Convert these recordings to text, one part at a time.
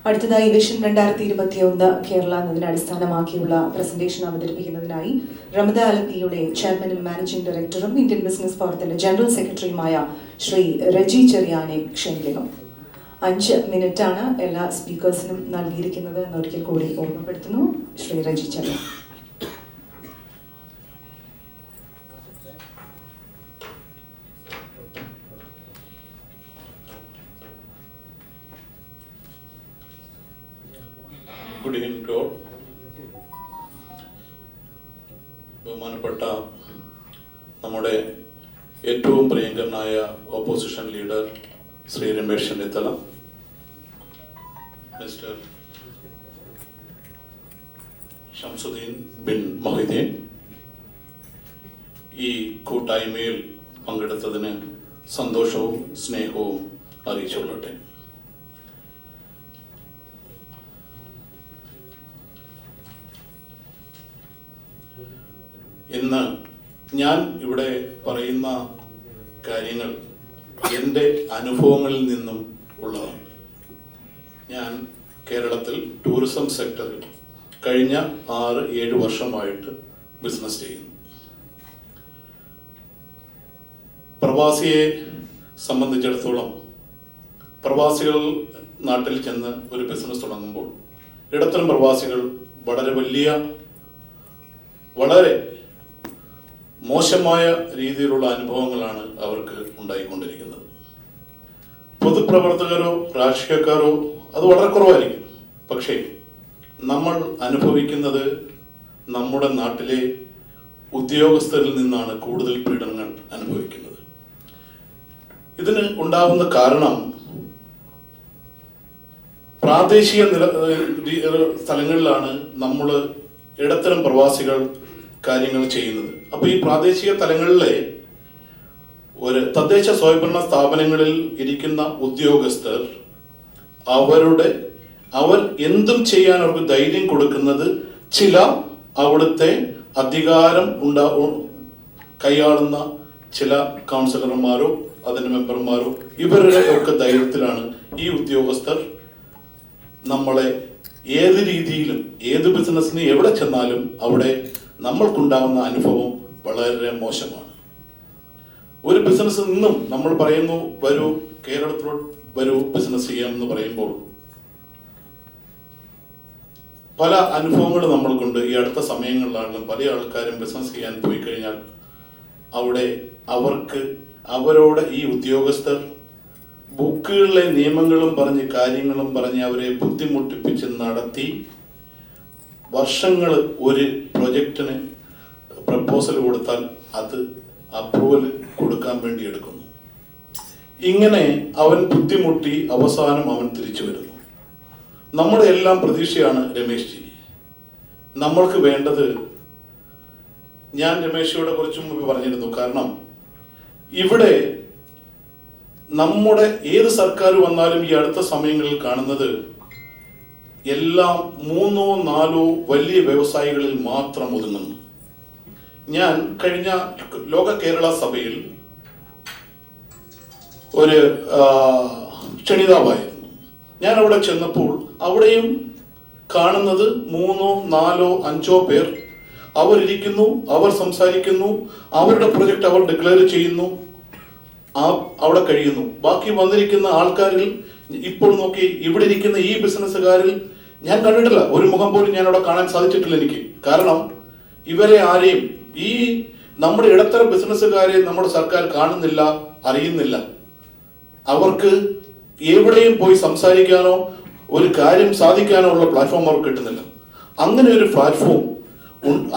അടുത്തതായി വിഷൻ 2021 കേരള എന്നതിനെ അടിസ്ഥാനമാക്കിയുള്ള പ്രസന്റേഷൻ അവതരിപ്പിക്കുന്നതിനായി റമദ അലപ്പിയുടെ ചെയർമാനും മാനേജിംഗ് ഡയറക്ടറും ഇന്ത്യൻ ബിസിനസ് ഫോറത്തിന്റെ ജനറൽ സെക്രട്ടറിയുമായ ശ്രീ റജി ചെറിയാനെ ക്ഷണിക്കുന്നു. 5 മിനിറ്റാണ് എല്ലാ സ്പീക്കേഴ്സിനും നൽകിയിരിക്കുന്നത് എന്നൊരിക്കൽ കൂടി ഓർമ്മപ്പെടുത്തുന്നു. Shri Reji Cherian. Good evening to all. ബഹുമാനപ്പെട്ട നമ്മുടെ ഏറ്റവും പ്രിയങ്കരനായ opposition leader Shri Ramesh Chennithala, mister Shamsuddin bin Mohiddin, ഈ കൂട്ടായ്മയിൽ പങ്കെടുത്തതിന് സന്തോഷവും സ്നേഹവും അറിയിച്ചുകൊള്ളട്ടെ. ഇന്ന് ഞാൻ ഇവിടെ പറയുന്ന കാര്യങ്ങൾ എൻ്റെ അനുഭവങ്ങളിൽ നിന്നും ഉള്ളതാണ്. ഞാൻ കേരളത്തിൽ ടൂറിസം സെക്ടറിൽ കഴിഞ്ഞ 6-7 വർഷമായിട്ട് ബിസിനസ് ചെയ്യുന്നു. പ്രവാസിയെ സംബന്ധിച്ചിടത്തോളം പ്രവാസികൾ നാട്ടിൽ ചെന്ന് ഒരു ബിസിനസ് തുടങ്ങുമ്പോൾ ഇടത്തരം പ്രവാസികൾ വളരെ മോശമായ രീതിയിലുള്ള അനുഭവങ്ങളാണ് അവർക്ക് ഉണ്ടായിക്കൊണ്ടിരിക്കുന്നത്. പൊതുപ്രവർത്തകരോ രാഷ്ട്രീയക്കാരോ അത് വളരെ കുറവായിരിക്കും. പക്ഷേ നമ്മൾ അനുഭവിക്കുന്നത് നമ്മുടെ നാട്ടിലെ ഉദ്യോഗസ്ഥരിൽ നിന്നാണ് കൂടുതൽ പീഡനങ്ങൾ അനുഭവിക്കുന്നത്. ഇതിന് ഉണ്ടാകുന്ന കാരണം പ്രാദേശിക സ്ഥലങ്ങളിലാണ് നമ്മൾ ഇടത്തരം പ്രവാസികൾ കാര്യങ്ങൾ ചെയ്യുന്നത്. അപ്പൊ ഈ പ്രാദേശിക തലങ്ങളിലെ ഒരു തദ്ദേശ സ്വയംഭരണ സ്ഥാപനങ്ങളിൽ ഇരിക്കുന്ന ഉദ്യോഗസ്ഥർ അവർ എന്തും ചെയ്യാൻ അവർക്ക് ധൈര്യം കൊടുക്കുന്നത് ചില അവിടുത്തെ അധികാരം കൈയാളുന്ന ചില കൗൺസിലർമാരോ അതിന്റെ മെമ്പർമാരോ ഇവരുടെ ഒക്കെ ധൈര്യത്തിലാണ് ഈ ഉദ്യോഗസ്ഥർ നമ്മളെ ഏത് രീതിയിലും ഏത് ബിസിനസ്സിന് എവിടെ ചെന്നാലും അവിടെ നമ്മൾക്കുണ്ടാവുന്ന അനുഭവം വളരെ മോശമാണ്. ഒരു ബിസിനസ് നിന്നും നമ്മൾ പറയുന്നു വരൂ കേരളത്തിലോട്ട് വരൂ ബിസിനസ് ചെയ്യാമെന്ന് പറയുമ്പോൾ പല അനുഭവങ്ങൾ നമ്മൾക്കുണ്ട്. ഈ അടുത്ത സമയങ്ങളിലാണ് പല ആൾക്കാരും ബിസിനസ് ചെയ്യാൻ പോയി കഴിഞ്ഞാൽ അവിടെ അവരോട് ഈ ഉദ്യോഗസ്ഥർ ബുക്കുകളിലെ നിയമങ്ങളും പറഞ്ഞ് കാര്യങ്ങളും പറഞ്ഞ് അവരെ ബുദ്ധിമുട്ടിപ്പിച്ച് നടത്തി വർഷങ്ങൾ ഒരു പ്രൊജക്റ്റിന് പ്രപ്പോസൽ കൊടുത്താൽ അത് അപ്രൂവൽ കൊടുക്കാൻ വേണ്ടി എടുക്കുന്നു. ഇങ്ങനെ അവൻ ബുദ്ധിമുട്ടി അവസാനം അവൻ തിരിച്ചു വരുന്നു. നമ്മുടെ എല്ലാം പ്രതീക്ഷയാണ് രമേശ് ജി. നമ്മൾക്ക് വേണ്ടത്, ഞാൻ രമേശിയോടെ കുറച്ചു മുമ്പ് പറഞ്ഞിരുന്നു, കാരണം ഇവിടെ നമ്മുടെ ഏത് സർക്കാർ വന്നാലും ഈ അടുത്ത സമയങ്ങളിൽ കാണുന്നത് എല്ലാം 3-4 വലിയ വ്യവസായികളിൽ മാത്രം ഒതുങ്ങുന്നു. ഞാൻ കഴിഞ്ഞ ലോക കേരള സഭയിൽ ഒരു ക്ഷണിതാവായിരുന്നു. ഞാൻ അവിടെ ചെന്നപ്പോൾ അവിടെയും കാണുന്നത് 3-4-5 പേർ അവരിയ്ക്കുന്നു, അവർ സംസാരിക്കുന്നു, അവരുടെ പ്രൊജക്ട് അവർ ഡിക്ലെയർ ചെയ്യുന്നു, അവിടെ കഴിയുന്നു. ബാക്കി വന്നിരിക്കുന്ന ആൾക്കാരിൽ ഇപ്പോൾ നോക്കി ഇവിടെ ഇരിക്കുന്ന ഈ ബിസിനസ്സുകാരിൽ ഞാൻ കണ്ടിട്ടില്ല, ഒരു മുഖം പോലും ഞാൻ അവിടെ കാണാൻ സാധിച്ചിട്ടില്ല എനിക്ക്. കാരണം ഇവരെ ആരെയും, ഈ നമ്മുടെ ഇടത്തരം ബിസിനസ്സുകാരെ നമ്മുടെ സർക്കാർ കാണുന്നില്ല, അറിയുന്നില്ല. അവർക്ക് എവിടെയും പോയി സംസാരിക്കാനോ ഒരു കാര്യം സാധിക്കാനോ ഉള്ള പ്ലാറ്റ്ഫോം അവർക്ക് കിട്ടുന്നില്ല. അങ്ങനെ ഒരു പ്ലാറ്റ്ഫോം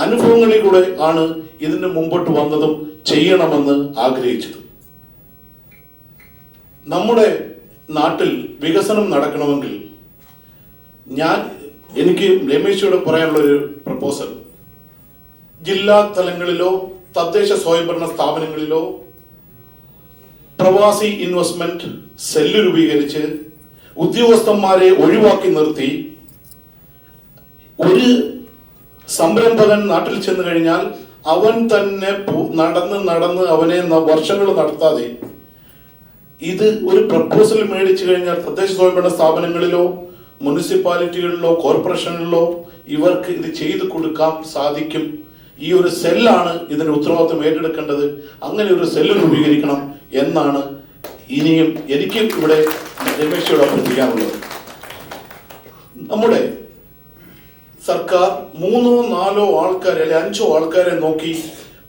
അനുഭവങ്ങളിൽ കൂടെ ആണ് ഇതിന് മുമ്പോട്ട് വന്നതും ചെയ്യണമെന്ന് ആഗ്രഹിച്ചത്. നമ്മുടെ നാട്ടിൽ വികസനം നടക്കണമെങ്കിൽ എനിക്ക് രമേശിയോട് പറയാനുള്ള ഒരു പ്രപ്പോസൽ, ജില്ലാ തലങ്ങളിലോ തദ്ദേശ സ്വയംഭരണ സ്ഥാപനങ്ങളിലോ പ്രവാസി ഇൻവെസ്റ്റ്മെന്റ് സെല്ല് രൂപീകരിച്ച് ഉദ്യോഗസ്ഥന്മാരെ ഒഴിവാക്കി നിർത്തി ഒരു സംരംഭകൻ നാട്ടിൽ ചെന്ന് കഴിഞ്ഞാൽ അവൻ തന്നെ നടന്ന് അവനെ വർഷങ്ങൾ നടത്താതെ ഇത് ഒരു പ്രപ്പോസൽ മേടിച്ചു കഴിഞ്ഞാൽ തദ്ദേശ സ്വയംഭരണ സ്ഥാപനങ്ങളിലോ മുനിസിപ്പാലിറ്റികളിലോ കോർപ്പറേഷനുകളിലോ ഇവർക്ക് ഇത് ചെയ്തു കൊടുക്കാൻ സാധിക്കും. ഈ ഒരു സെല്ലാണ് ഇതിന്റെ ഉത്തരവാദിത്വം ഏറ്റെടുക്കേണ്ടത്. അങ്ങനെ ഒരു സെല്ല് രൂപീകരിക്കണം എന്നാണ് ഇനിയും എനിക്കും ഇവിടെ രമേശോട് അഭ്യർത്ഥിക്കാനുള്ളത്. നമ്മുടെ സർക്കാർ 3 or 4 ആൾക്കാരെ അല്ലെ 5 ആൾക്കാരെ നോക്കി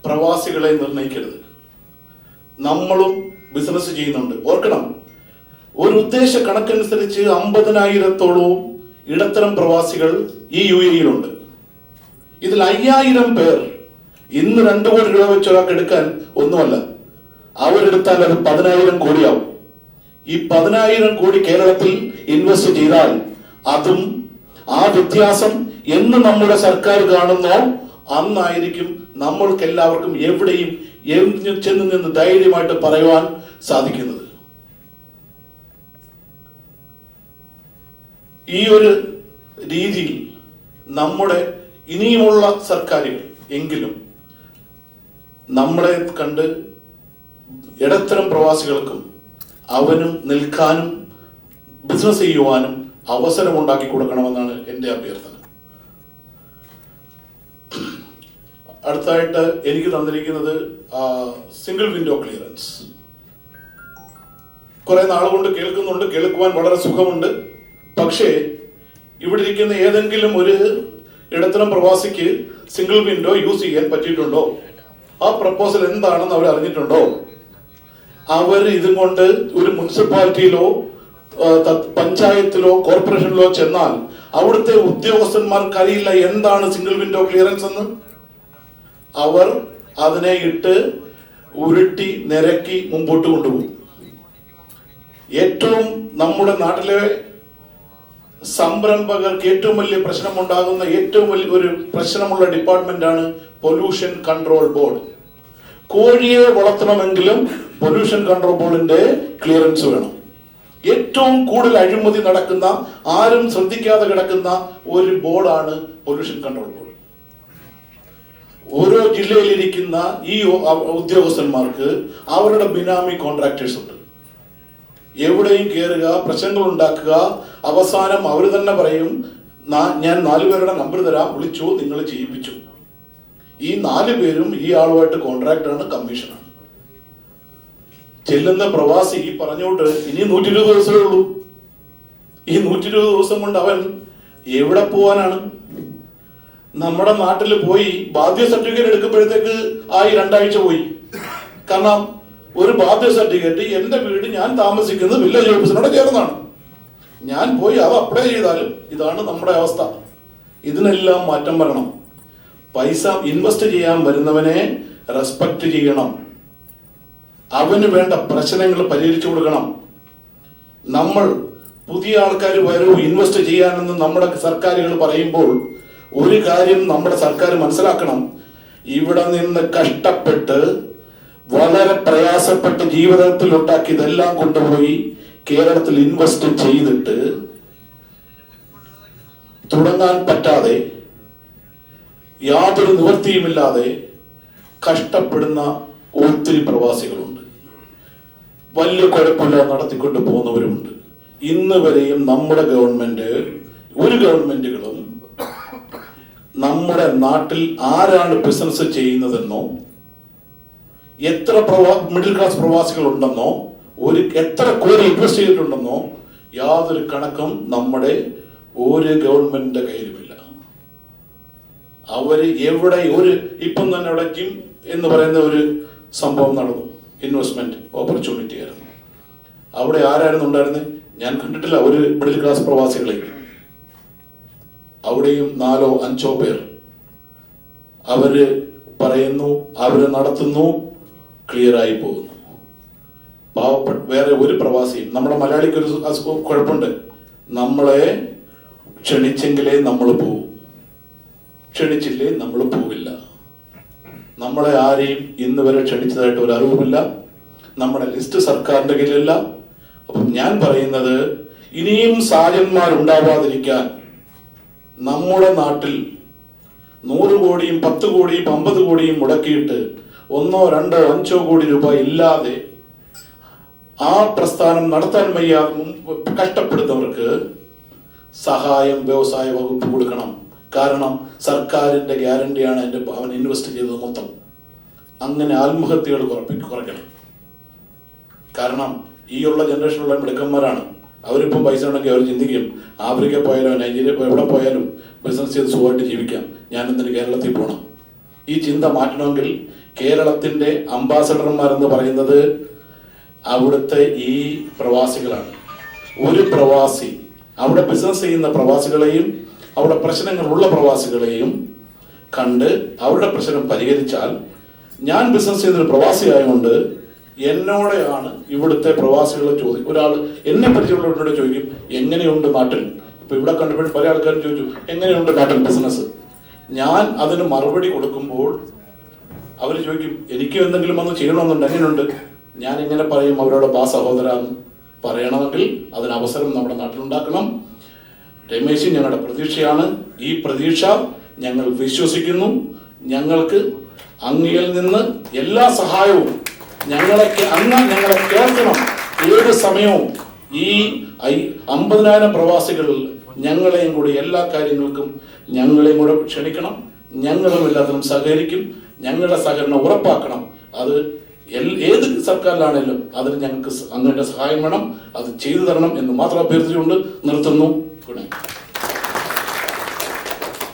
പ്രവാസികളെ നിർണയിക്കരുത്. നമ്മളും ബിസിനസ് ചെയ്യുന്നുണ്ട്. ഓർക്കണം, ഒരു ഉദ്ദേശ കണക്കനുസരിച്ച് 50,000-ഓളം ഇടത്തരം പ്രവാസികൾ ഈ UAE-യിലുണ്ട്. ഇതിൽ 5,000 പേർ ഇന്ന് 2 കോടി രൂപ വെച്ച് ഒരാൾക്ക് എടുക്കാൻ ഒന്നുമല്ല. അവരെടുത്താൽ അത് 10,000 കോടിയാവും. ഈ 10,000 കോടി കേരളത്തിൽ ഇൻവെസ്റ്റ് ചെയ്താൽ അതും ആ വ്യത്യാസം എന്ന് നമ്മുടെ സർക്കാർ കാണുന്നോ അന്നായിരിക്കും നമ്മൾക്ക് എല്ലാവർക്കും എവിടെയും ചെന്ന് നിന്ന് ധൈര്യമായിട്ട് പറയുവാൻ സാധിക്കുന്നത്. ഈ ഒരു രീതിയിൽ നമ്മുടെ ഇനിയുമുള്ള സർക്കാരുകൾ എങ്കിലും നമ്മളെ കണ്ട് ഇടത്തരം പ്രവാസികൾക്കും അവനും നിൽക്കാനും ബിസിനസ് ചെയ്യുവാനും അവസരം ഉണ്ടാക്കി കൊടുക്കണമെന്നാണ് എൻ്റെ അഭ്യർത്ഥന. അടുത്തായിട്ട് എനിക്ക് തന്നിരിക്കുന്നത് സിംഗിൾ വിൻഡോ ക്ലിയറൻസ്. കുറെ നാളുകൊണ്ട് കേൾക്കുന്നുണ്ട്, കേൾക്കുവാൻ വളരെ സുഖമുണ്ട്. പക്ഷേ ഇവിടെ ഇരിക്കുന്ന ഏതെങ്കിലും ഒരു ഇടത്തരം പ്രവാസിക്ക് സിംഗിൾ വിൻഡോ യൂസ് ചെയ്യാൻ പറ്റിയിട്ടുണ്ടോ? ആ പ്രപ്പോസൽ എന്താണെന്ന് അവർ അറിഞ്ഞിട്ടുണ്ടോ? അവർ ഇതും കൊണ്ട് ഒരു മുനിസിപ്പാലിറ്റിയിലോ പഞ്ചായത്തിലോ കോർപ്പറേഷനിലോ ചെന്നാൽ അവിടുത്തെ ഉദ്യോഗസ്ഥന്മാർക്ക് അറിയില്ല എന്താണ് സിംഗിൾ വിൻഡോ ക്ലിയറൻസ് എന്ന്. അവർ അതിനെ ഇട്ട് ഉരുട്ടി നിരക്കി മുമ്പോട്ട് കൊണ്ടുപോകും. ഏറ്റവും നമ്മുടെ നാട്ടിലെ സംരംഭകർക്ക് ഏറ്റവും വലിയ പ്രശ്നമുണ്ടാകുന്ന ഏറ്റവും വലിയ ഒരു പ്രശ്നമുള്ള ഡിപ്പാർട്ട്മെന്റ് ആണ് പൊല്യൂഷൻ കൺട്രോൾ ബോർഡ്. കോഴിയെ വളർത്തണമെങ്കിലും പൊല്യൂഷൻ കൺട്രോൾ ബോർഡിന്റെ ക്ലിയറൻസ് വേണം. ഏറ്റവും കൂടുതൽ അഴിമതി നടക്കുന്ന, ആരും ശ്രദ്ധിക്കാതെ കിടക്കുന്ന ഒരു ബോർഡാണ് പൊല്യൂഷൻ കൺട്രോൾ ബോർഡ്. ഓരോ ജില്ലയിലിരിക്കുന്ന ഈ ഉദ്യോഗസ്ഥന്മാർക്ക് അവരുടെ ബിനാമി കോൺട്രാക്ടേഴ്സ് ഉണ്ട്. എവിടെയും കയറുക, പ്രശ്നങ്ങൾ ഉണ്ടാക്കുക, അവസാനം അവർ തന്നെ പറയും ഞാൻ 4 പേരുടെ നമ്പർ തരാം, വിളിച്ചു, നിങ്ങൾ ചെയ്യിപ്പിച്ചു. ഈ 4 പേരും ഈ ആളുമായിട്ട് കോൺട്രാക്റ്റാണ്, കമ്മീഷനാണ്. ചെല്ലുന്ന പ്രവാസി പറഞ്ഞോട്ട് ഇനി 120 ദിവസമേ ഉള്ളൂ. ഈ 120 ദിവസം കൊണ്ട് അവൻ എവിടെ പോവാനാണ്? നമ്മുടെ നാട്ടിൽ പോയി ബാധ്യ സർട്ടിഫിക്കറ്റ് എടുക്കുമ്പോഴത്തേക്ക് 2 ആഴ്ച പോയി. കാരണം ഒരു ബാധ്യ സർട്ടിഫിക്കറ്റ് എന്റെ വീട് ഞാൻ താമസിക്കുന്നത് വില്ലേജ് ഓഫീസിനോട് ചേർന്നാണ്. ഞാൻ പോയി അത് അപ്ലൈ ചെയ്താലും ഇതാണ് നമ്മുടെ അവസ്ഥ. ഇതിനെല്ലാം മാറ്റം വരണം. പൈസ ഇൻവെസ്റ്റ് ചെയ്യാൻ വരുന്നവനെ റെസ്പെക്ട് ചെയ്യണം. അവന് വേണ്ട പ്രശ്നങ്ങൾ പരിഹരിച്ചു കൊടുക്കണം. നമ്മൾ പുതിയ ആൾക്കാർ വരൂ ഇൻവെസ്റ്റ് ചെയ്യാനെന്ന് നമ്മുടെ സർക്കാരുകൾ പറയുമ്പോൾ ഒരു കാര്യം നമ്മുടെ സർക്കാർ മനസ്സിലാക്കണം. ഇവിടെ നിന്ന് കഷ്ടപ്പെട്ട് വളരെ പ്രയാസപ്പെട്ട് ജീവിതത്തിൽ ഉണ്ടാക്കി ഇതെല്ലാം കൊണ്ടുപോയി കേരളത്തിൽ ഇൻവെസ്റ്റ് ചെയ്തിട്ട് തുടങ്ങാൻ പറ്റാതെ യാതൊരു നിവൃത്തിയുമില്ലാതെ കഷ്ടപ്പെടുന്ന ഒത്തിരി പ്രവാസികളുണ്ട്. വലിയ കുഴപ്പമില്ലാതെ നടത്തിക്കൊണ്ട് പോകുന്നവരുമുണ്ട്. ഇന്ന് വരെയും നമ്മുടെ ഒരു ഗവൺമെന്റുകളും നമ്മുടെ നാട്ടിൽ ആരാണ് ബിസിനസ് ചെയ്യുന്നതെന്നോ എത്ര മിഡിൽ ക്ലാസ് പ്രവാസികൾ ഉണ്ടെന്നോ എത്ര കോടി ഇൻവെസ്റ്റ് ചെയ്തിട്ടുണ്ടെന്നോ യാതൊരു കണക്കും നമ്മുടെ ഒരു ഗവൺമെന്റിന്റെ കയ്യിലുമില്ല. അവര് എവിടെ ഇപ്പം തന്നെ അവിടെ ജിം എന്ന് പറയുന്ന ഒരു സംഭവം നടന്നു. ഇൻവെസ്റ്റ്മെന്റ് ഓപ്പർച്യൂണിറ്റി ആയിരുന്നു. അവിടെ ആരായിരുന്നു ഉണ്ടായിരുന്നത്? ഞാൻ കണ്ടിട്ടില്ല ഒരു മിഡിൽ ക്ലാസ് പ്രവാസികളെ. അവിടെയും 4 or 5 പേർ അവര് പറയുന്നു, അവര് നടത്തുന്നു, ക്ലിയർ ആയി പോകുന്നു. പാവപ്പെട്ട വേറെ ഒരു പ്രവാസിയും, നമ്മുടെ മലയാളിക്ക് ഒരു കുഴപ്പമുണ്ട്, നമ്മളെ ക്ഷണിച്ചെങ്കിലേ നമ്മൾ പോവും, ക്ഷണിച്ചില്ലേ നമ്മൾ പോവില്ല. നമ്മളെ ആരെയും ഇന്ന് വരെ ക്ഷണിച്ചതായിട്ട് ഒരു അറിവുമില്ല. നമ്മുടെ ലിസ്റ്റ് സർക്കാരിന്റെ കയ്യിലില്ല. അപ്പം ഞാൻ പറയുന്നത്, ഇനിയും സാജന്മാരുണ്ടാവാതിരിക്കാൻ നമ്മുടെ നാട്ടിൽ 100 കോടിയും 10 കോടിയും 50 കോടിയും മുടക്കിയിട്ട് 1, 2, 5 കോടി രൂപ ഇല്ലാതെ ആ പ്രസ്ഥാനം നടത്താൻ വയ്യാതെ കഷ്ടപ്പെടുന്നവർക്ക് സഹായം വ്യവസായ വകുപ്പ് കൊടുക്കണം. കാരണം സർക്കാരിൻ്റെ ഗ്യാരണ്ടിയാണ് അവൻ ഇൻവെസ്റ്റ് ചെയ്തത് മൊത്തം. അങ്ങനെ ആത്മഹത്യകൾ കുറയ്ക്കണം. കാരണം ഈ ഉള്ള ജനറേഷനുള്ള മിടുക്കന്മാരാണ്. അവരിപ്പം പൈസ ഉണ്ടെങ്കിൽ അവർ ചിന്തിക്കും, ആഫ്രിക്ക പോയാലും നൈജീരിയ എവിടെ പോയാലും ബിസിനസ് ചെയ്ത് സുഖമായിട്ട് ജീവിക്കാം, ഞാൻ എന്തിന് കേരളത്തിൽ പോകണം. ഈ ചിന്ത മാറ്റണമെങ്കിൽ കേരളത്തിൻ്റെ അംബാസഡർമാരെന്ന് പറയുന്നത് അവിടുത്തെ ഈ പ്രവാസികളാണ്. ഒരു പ്രവാസി അവിടെ ബിസിനസ് ചെയ്യുന്ന പ്രവാസികളെയും അവിടെ പ്രശ്നങ്ങളുള്ള പ്രവാസികളെയും കണ്ട് അവരുടെ പ്രശ്നം പരിഹരിച്ചാൽ, ഞാൻ ബിസിനസ് ചെയ്യുന്നൊരു പ്രവാസി ആയതുകൊണ്ട് എന്നോടെയാണ് ഇവിടുത്തെ പ്രവാസികൾ ചോദിക്കും. ഒരാൾ എന്നെ പരിചയമുള്ളവരോട് ചോദിക്കും, എങ്ങനെയുണ്ട് നാട്ടിൽ? ഇപ്പൊ ഇവിടെ കണ്ടപ്പോൾ പല ആൾക്കാരും ചോദിച്ചു, എങ്ങനെയുണ്ട് നാട്ടിൽ ബിസിനസ്? ഞാൻ അതിന് മറുപടി കൊടുക്കുമ്പോൾ അവർ ചോദിക്കും, എനിക്ക് എന്തെങ്കിലും വന്ന് ചെയ്യണമെന്നുണ്ട്, എങ്ങനെയുണ്ട്? ഞാൻ ഇങ്ങനെ പറയും അവരോട് സഹോദരാന്ന് പറയണമെങ്കിൽ അതിന് അവസരം നമ്മുടെ നാട്ടിലുണ്ടാക്കണം. രമേശ് ഞങ്ങളുടെ പ്രതീക്ഷയാണ്. ഈ പ്രതീക്ഷ ഞങ്ങൾ വിശ്വസിക്കുന്നു. ഞങ്ങൾക്ക് അങ്ങയിൽ നിന്ന് എല്ലാ സഹായവും ഞങ്ങളെ കേൾക്കണം. ഏത് സമയവും ഈ 50,000 പ്രവാസികൾ ഞങ്ങളെയും കൂടി എല്ലാ കാര്യങ്ങൾക്കും ഞങ്ങളെയും കൂടെ ക്ഷണിക്കണം. ഞങ്ങളും എല്ലാത്തിനും സഹകരിക്കും. ഞങ്ങളുടെ സഹകരണം ഉറപ്പാക്കണം. അത് ഏത് സർക്കാരിലാണേലും അതിന് ഞങ്ങൾക്ക് അങ്ങയുടെ സഹായം വേണം. അത് ചെയ്തു തരണം എന്ന് മാത്രം അഭ്യർത്ഥിച്ചുകൊണ്ട് നിർത്തുന്നു. Good night.